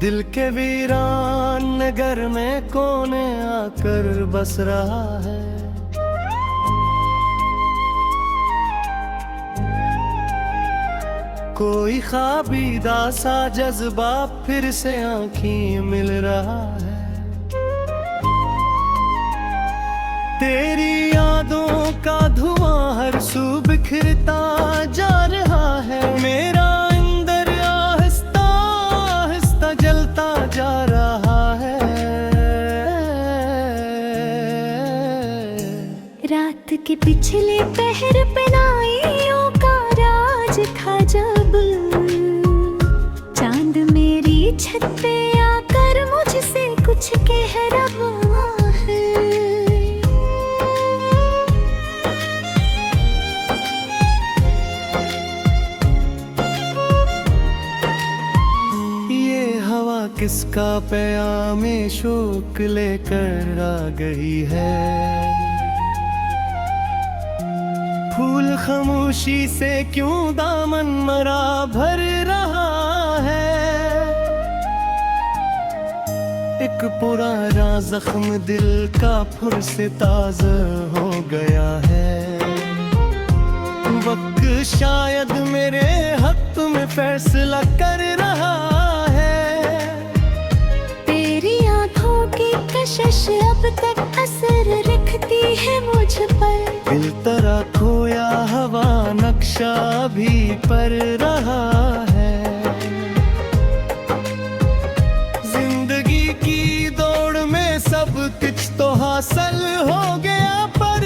दिल के वीरान नगर में कौन आकर बस रहा है। कोई ख्वाबीदा सा जज्बा फिर से आँखी मिल रहा है। तेरी यादों का धुआं हर सू बिखरता जा रहा है। मेरा अंदर आहिस्ता आहिस्ता जलता जा रहा है। रात के पिछले पहर पे नाइयों का राज था जब चांद मेरी छत पे आकर मुझसे कुछ कह रहा है। ये हवा किसका प्यामे शोक लेकर आ गई है। फूल खामोशी से क्यों दामन मरा भर रहा है। एक पुराना जख्म दिल का फिर से ताज़ा हो गया है। वक्त शायद मेरे हक में फैसला कर रहा है। तेरी आंखों की कशिश अब तक असर रखती है मुझ पर। दिल तरह खोया हवा नक्शा भी पर रहा है। जिंदगी की दौड़ में सब कुछ तो हासिल हो गया पर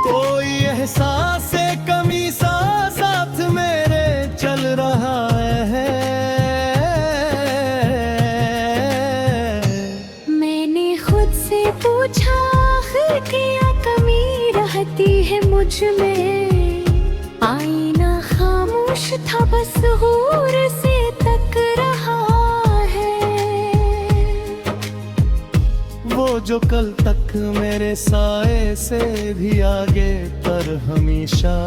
कोई एहसास कमी सा साथ मेरे चल रहा है। मैंने खुद से पूछा क्या कमी रहती है मुझ में। आईना खामोश था बस हूर से तक रहा है। वो जो कल तक मेरे साए से भी आगे पर हमेशा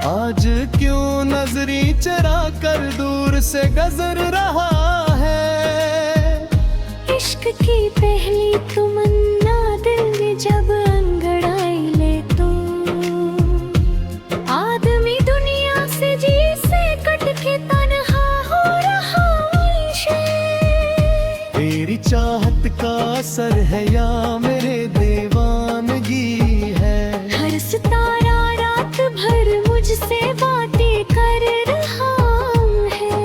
आज क्यों नजरी चरा कर दूर से गुजर रहा है। इश्क की पहली तमन्ना दिल में जब अंगड़ाई ले तो आदमी दुनिया से जी से कट के तन्हा हो रहा है। तेरी चाहत का असर है या मेरे दीवानगी है। हर सितारा रात भर मुझसे बातें कर रहा है।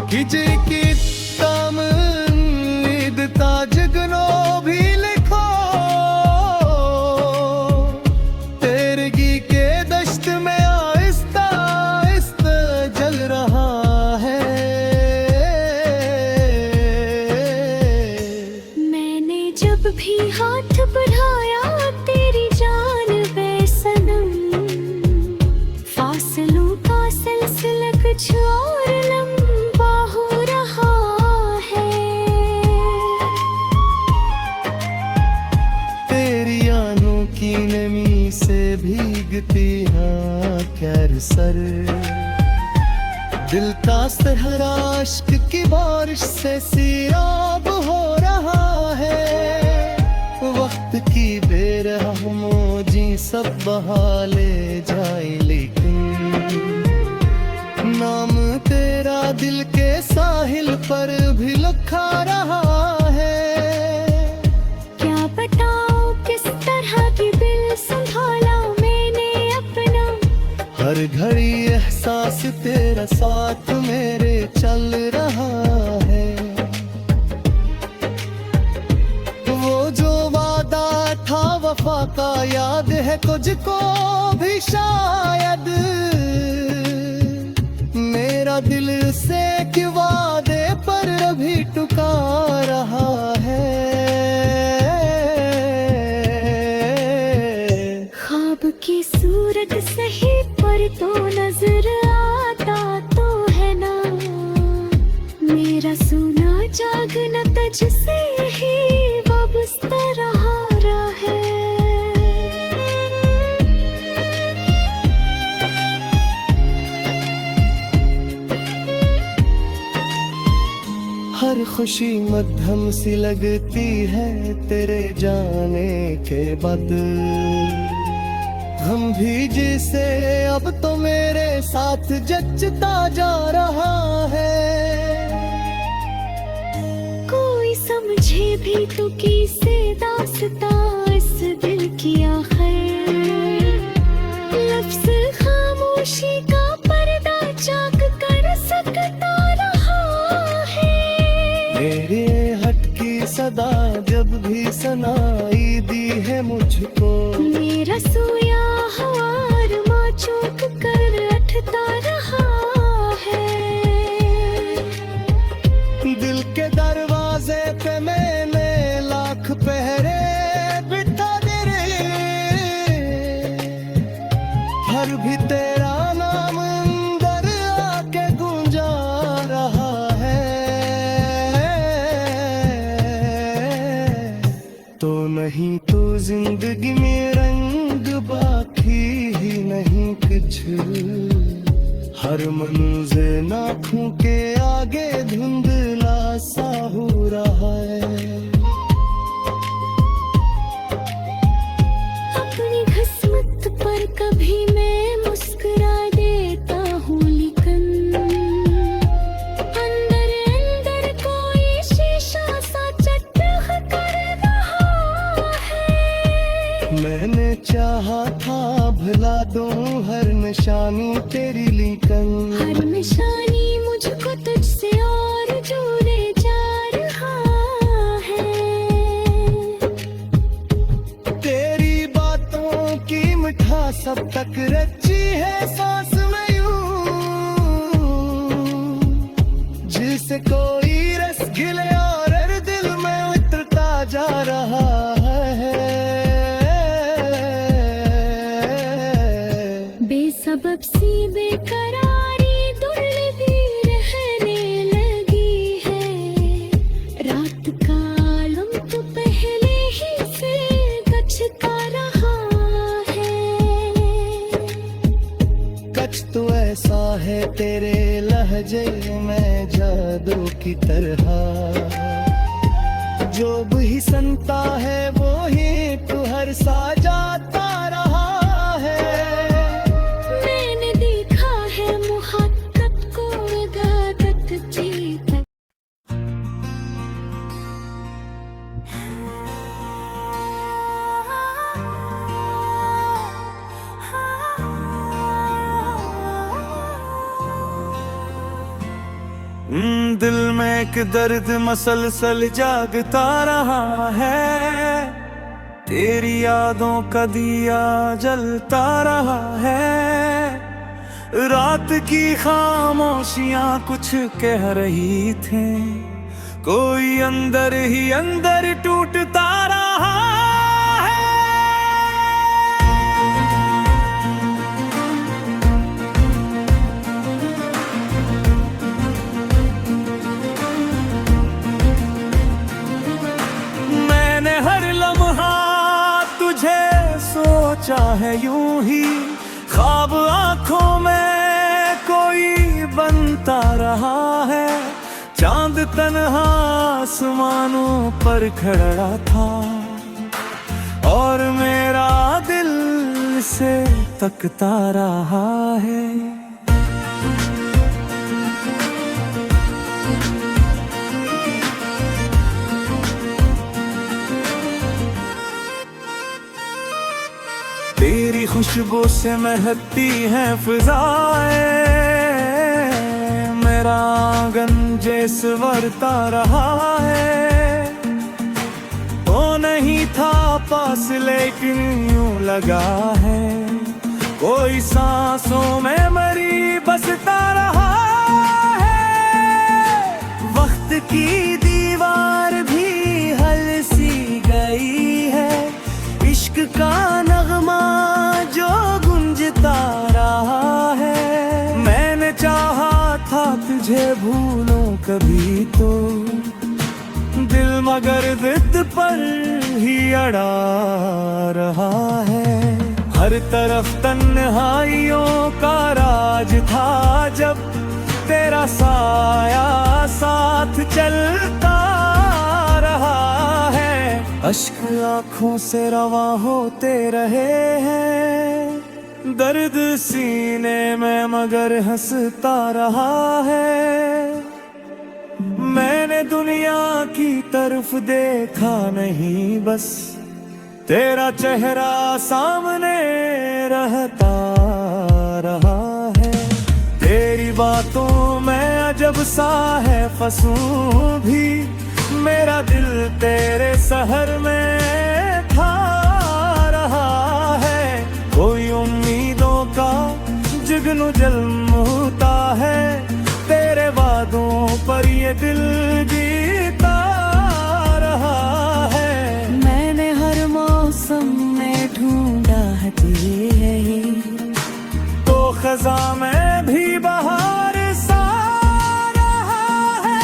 खिजे की ताजगनो भी लिखो तेरगी के दश्त में आहिस्ता आहिस्ता जल रहा है। मैंने जब भी हाथ बढ़ाया तेरी जान बेसनम। फासलों का सिलसिला कुछ और लंबा हो रहा है। तेरी आनों की नमी से भीगती हाँ कैर सर। दिल का सहरा इश्क की बारिश से सियाब हो रहा है। वक्त की बेरहमोजी सब बहा ले जाए लेकिन नाम तेरा दिल के साहिल पर भी लिखा रहा है। क्या बताऊं किस तरह की दिल संभाला मैंने अपना। हर घड़ी एहसास तेरा साथ मेरे चल रहा है। वो जो वादा था वफा का याद है तुझको भी शायद। मेरा दिल से कि वादे पर अभी टुका रहा है। ख्वाब की सूरत सही पर तो नजर आता तो है ना। मेरा सोना जागना तुझसे ही वाबस्ता रहा है। हर खुशी मध्यम सी लगती है तेरे जाने के बाद। हम भी जिसे अब तो मेरे साथ जचता जा रहा है। कोई समझे भी तो किसे दास्ता इस दिल की आखिर। लफ्ज़ खामोशी का पर्दा चाक कर सकता रहा है। मेरे हटकी सदा जब भी सुनाई दी है मुझको, मेरा सोया हवार माँ चौक कर उठता रहा है। दिल के दरवाजे पे मैंने लाख पहरे बिठा दे रे, हर भी तेरा नाम अंदर आके गूंजा रहा है। तो नहीं तो जिंदगी में रंग बाकी ही नहीं कुछ, हर मंज़िल आँखों के आगे धुंधला सा हो रहा है। अपनी किस्मत पर कभी मैं मुस्कुरा देता हूँ, लेकिन अंदर अंदर कोई शीशा सा चटक कर रहा है। मैंने चाहा था भुला दूं हर निशानी तेरी, लेकिन हर निशानी मुझको तुझसे और जोड़े जा रहा है। तेरी बातों की मिठास सब तक रची है सांस में यूं, जिसे कोई रस गिले और हर दिल में उतरता जा रहा है। बेसबब सी बेकरारी दुर्लभी रहने लगी है। रात का आलम तो पहले ही से गछता रहा है। कच तो ऐसा है तेरे लहजे में जादू की तरह, जो भी सुनता है वो ही तू हर सा जाता रहा है। मैंने देखा है मुहक्कत को इबादत जीता। दिल में एक दर्द मसलसल जागता रहा है। तेरी यादों का दिया जलता रहा है। रात की खामोशियां कुछ कह रही थी, कोई अंदर ही अंदर टूटता रहा है। मैंने हर लम्हा तुझे सोचा है यूं ही, ख्वाब आंखों में कोई बनता रहा है। चांद तन्हा आसमानों पर खड़ा था, और मेरा दिल से तकता रहा है। तेरी खुशबू से महकती है फिजाएं, मेरा आंगन जैसे वरता रहा है। तो नहीं था पास लेकिन यूं लगा है, कोई सांसों में मरी बसता रहा है। वक्त की दीवार भी हल सी गई है, इश्क का नगमा जो गुंजता रहा है। मैंने चाहा था तुझे भूलूं कभी तो, दिल मगर जिद पर ही अड़ा रहा है। हर तरफ तन्हाइयों का राज था, जब तेरा साया साथ चलता रहा है। अश्क आंखों से रवा होते रहे हैं, दर्द सीने में मगर हंसता रहा है। मैंने दुनिया की तरफ देखा नहीं, बस तेरा चेहरा सामने रहता रहा है। तेरी बातों में अजब सा है फंसूं भी, मेरा दिल तेरे शहर में था रहा है। कोई उम्मीदों का जुगनू जलता है, तेरे वादों पर ये दिल जीता रहा है। मैंने हर मौसम में ढूंढा है तुझे, तो खजा में भी बहार सा रहा है।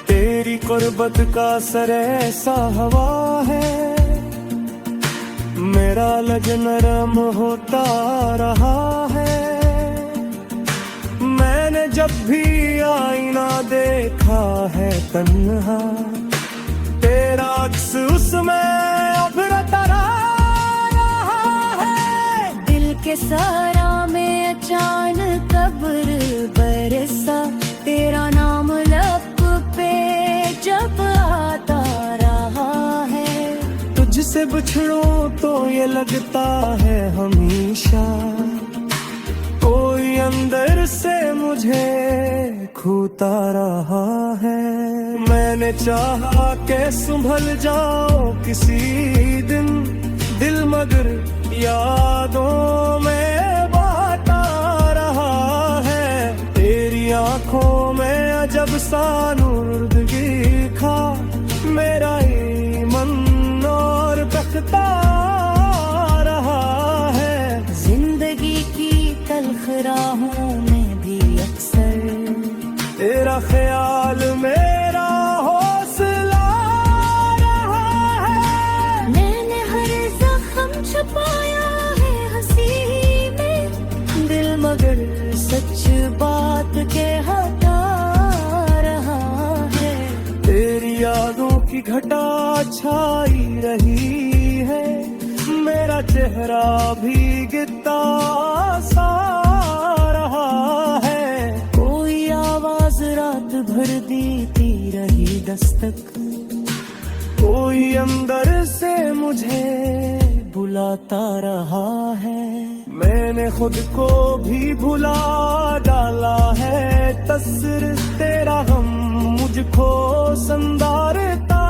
तेरी कुर्बत का असर ऐसा हवा है, मेरा लज नरम होता रहा है। मैंने जब भी आईना देखा है तन्हा, तेरा अक्स उसमें उभरता रहा है। दिल के सारा में अचानक कब्र बरसा, तेरा नाम लब पे जब आता रहा है। तुझसे बिछड़ूं तो ये लगता है हमेशा, कोई अंदर से मुझे खूता रहा है। मैंने चाहा के संभल जाओ किसी दिन, दिल मगर यादों में बाता रहा है। तेरी आंखों में अजब सा नूर दिखा, मेरा ईमान और बख्ता रहा है। जिंदगी की तल्ख राहों में भी अक्सर तेरा ख्याल मेरा हौसला रहा है। मैंने हर जख्म छुपाया है हंसी में, दिल मगर सच बात के हटा रहा है। तेरी यादों की घटा छाई रही है, मेरा चेहरा भी गिरता सा रहा है। कोई आवाज रात भर देती रही दस्तक, कोई अंदर से मुझे बुलाता रहा है। मैंने खुद को भी भुला डाला है, तस्वीर तेरा हम मुझको संदारता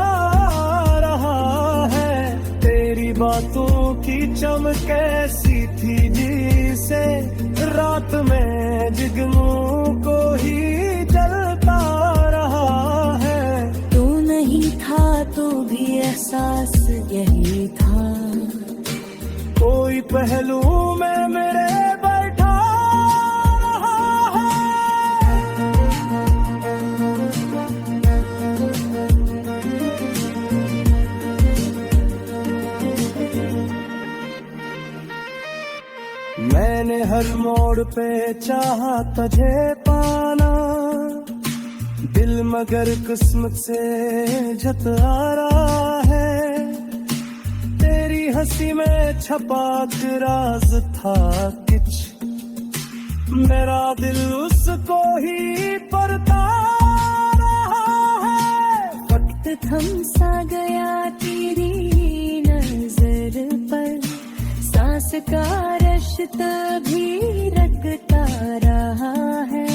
रहा है। तेरी बातों की चमक ऐसी थी जिसे रात में जुगनू को ही जलता रहा है। तू नहीं था तो भी एहसास यही था, कोई पहलू में मेरे बैठा रहा है। मैंने हर मोड़ पे चाहा तुझे पाना, दिल मगर किस्मत से झुका रहा है। तेरी हंसी में छपा के राज था कुछ, मेरा दिल उसको ही पढ़ता रहा है। वक्त थम सा गया तेरी नजर पर, सांस का रिश्ता भी रखता रहा है।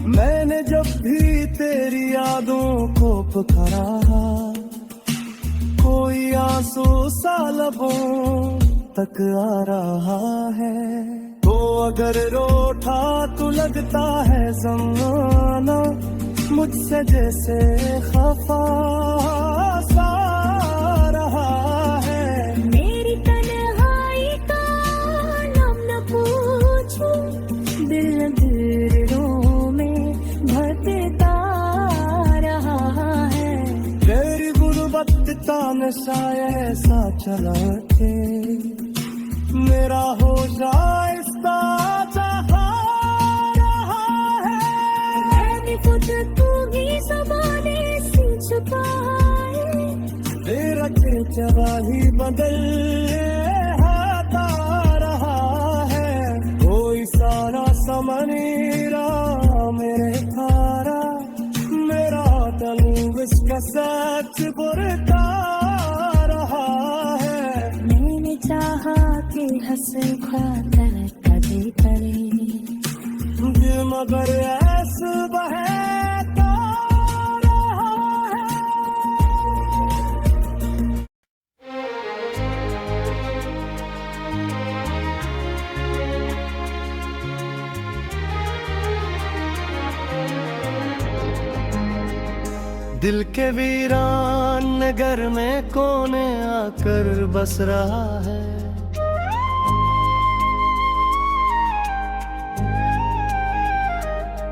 मैंने जब भी तेरी यादों को पुकारा, कोई आंसू सा लबों तक आ रहा है। तो अगर रोठा तो लगता है ज़माना, मुझसे जैसे खफा सा रहा है। मेरी तन्हाई का नाम न पूछूं, दिल अंधेरों में भटकता रहा है। तेरी गुर्बत ने नशा ऐसा चला के मेरा हो जाए इसका जहाँ रहा है। खुद तू ही ज़बाने से छुपाए, मेरा चेहरा ही बदल आता रहा है। कोई सारा समनीरा मेरे थारा, मेरा तलू इसका सच बुरता रहा है। मैंने चाहा कि हंस खाकर कभी करे, दिल मगर ऐसा बहता रहा है। दिल के वीरान नगर में कौन आकर बस रहा है।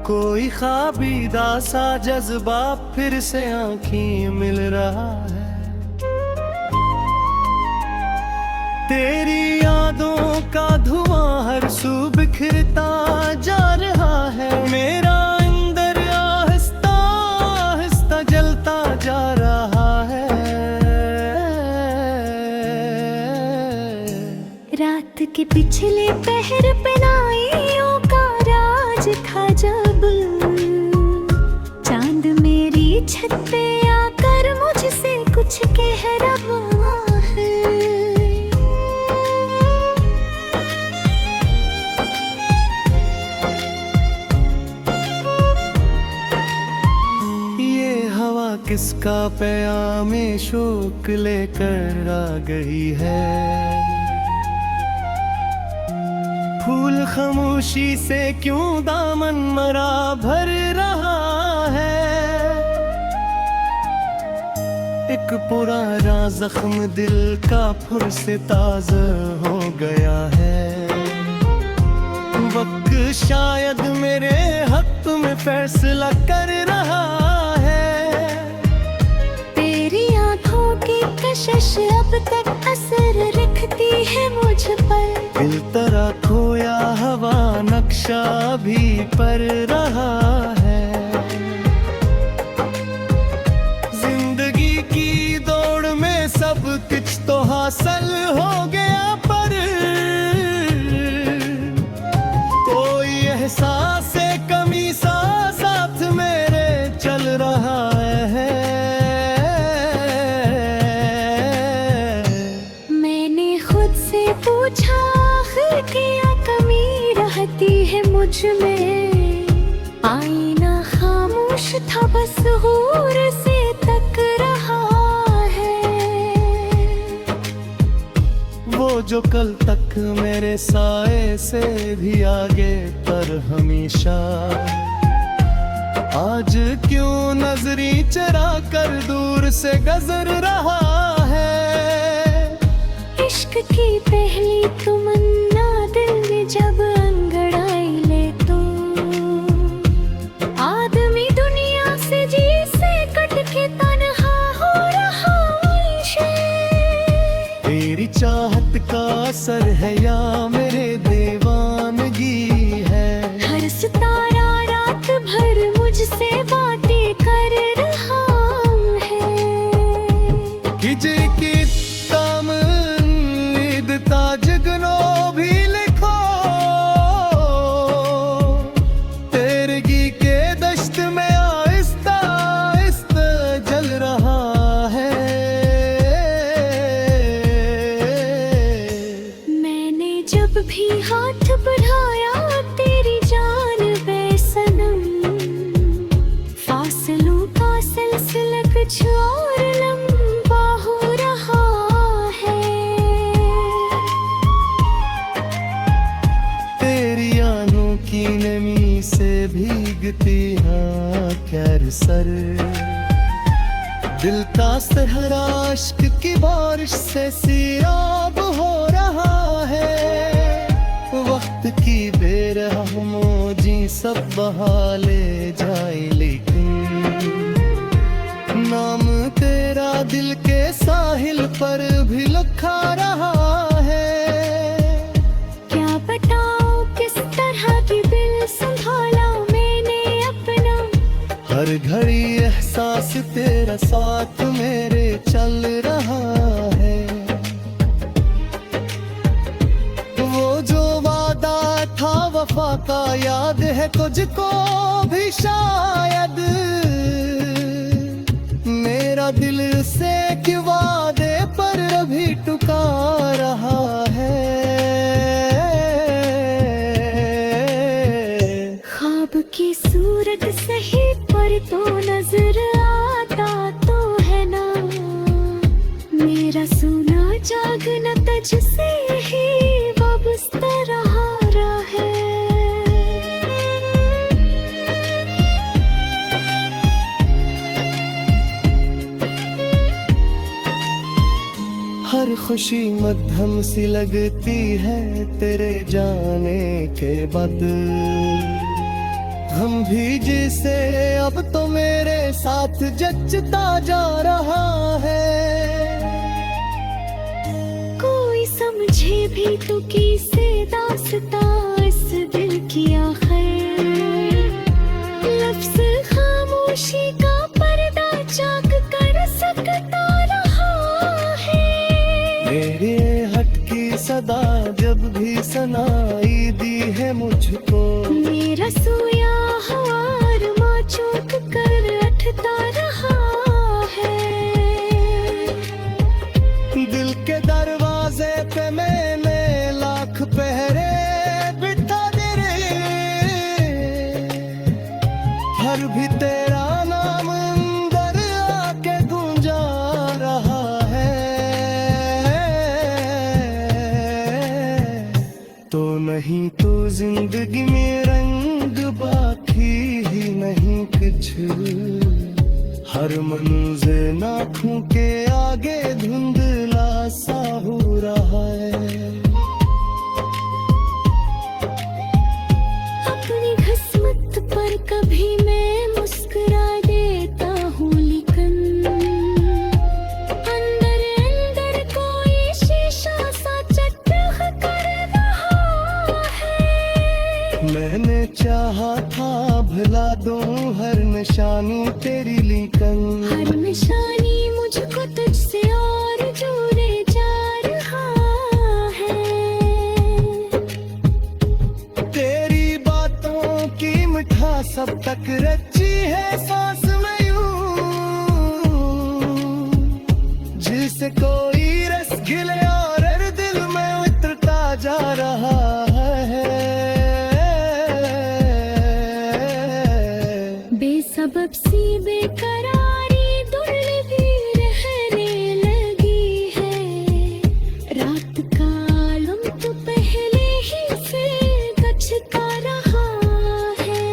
कोई ख्वाबीदा सा जज्बा फिर से आँखी मिल रहा है। तेरी यादों का धुआं हर सू बिखरता जा रहा है। मेरा अंदर आहिस्ता आहिस्ता जलता जा रहा है। रात के पिछले पहर पे नाइयों का राज था जब, चांद मेरी छत पे आकर मुझसे कुछ कह रहा है। ये हवा किसका प्यामे शोक लेकर आ गई है। फूल खामोशी से क्यों दामन मरा भर रहा है। एक पुराना जख्म दिल का फिर से ताज़ा हो गया है। वक्त शायद मेरे हक में फैसला कर रहा है। तेरी आंखों की कशिश अब तक असर रखती है मुझ पर। दिल तरह खोया हवा नक्शा भी पर रहा है। जिंदगी की दौड़ में सब कुछ तो हासिल हो गया, पर कोई एहसास कमी सा साथ मेरे चल रहा है। मैंने खुद से पूछा क्या कमी रहती है मुझ में। आईना खामोश था बस गौर से तक रहा है। वो जो कल तक मेरे साए से भी आगे पर हमेशा, आज क्यों नजरी चरा कर दूर से गुजर रहा है। इश्क की पहली तमन्ना दिल में जब अंगड़ाई ले तो, आदमी दुनिया से जी से कट के तन्हा हो रहा है। तेरी चाहत का असर है या मेरे दीवानगी है। हर सितारा रात भर मुझसे बातें कर रहा है। किजे की ताजगनो भी लिखो, तेरगी के दश्त में आहिस्ता आहिस्ता जल रहा है। मैंने जब भी हाथ बढ़ाया तेरी जान बेसनम, फासलों का सिलसिला कुछ और लंबा हो रहा है। तेरी आंखों की नमी से भीगती हाँ कैर सर, दिल का सहरा इश्क की बारिश से सियाब हो रहा है। वक्त की बेरहमों जी सब बहा ले जाए, लेकिन नाम तेरा दिल के साहिल पर भी लिखा रहा है। क्या बताऊं किस तरह की दिल संभाला मैंने अपना, हर घड़ी एहसास तेरा साथ मेरे चल रहा है। वो जो वादा था वफा का याद है तुझको भी शायद, मेरा दिल से कि वादे पर अभी टुका रहा है। ख्वाब की सूरत सही पर तो नजर आता तो है ना, मेरा सोना जागना तुझसे ही वाबस्ता रहा है। हर खुशी मध्यम सी लगती है तेरे जाने के बाद, हम भी जिसे अब तो मेरे साथ जचता जा रहा है। कोई समझे भी तो कैसे दास्ता इस दिल की आखिर, लफ्ज़ खामोशी का पर्दा चाक कर सकता रहा है। मेरे हटकी सदा जब भी सुनाई दी है मुझको, मेरा सोया हार माँ चौक कर उठता रहा है। दिल के दरवाजे पे मैंने लाख पहरे बिठा दे रे, हर भी तेरा नाम अंदर आके गूंजा रहा है। तो नहीं तो जिंदगी में रंग बाकी ही नहीं कुछ, हर मंज़िल आँखों के आगे धुंधला सा हो रहा है। अपनी किस्मत पर कभी मैं मुस्कुरा देता हूँ, लेकिन अंदर अंदर कोई शीशा सा चटक कर रहा है। मैंने चाहा था भुला दूं हर निशानी तेरी, लेकिन हर निशानी मुझको तुझसे और दूर जा रहा है। तेरी बातों की मिठास सब तक रची है सांस में यूं, जिसे कोई रस घिले और हर दिल में उतरता जा रहा है। बेसबब सी बेकरारी दुल भी रहने लगी है, रात का आलम तो पहले ही से कचता रहा है।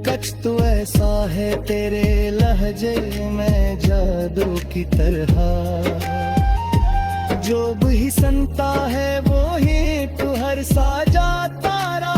कच तो ऐसा है तेरे लहजे में जादू की तरह, जो भी सुनता है वो ही तू हर सा जाता रहा।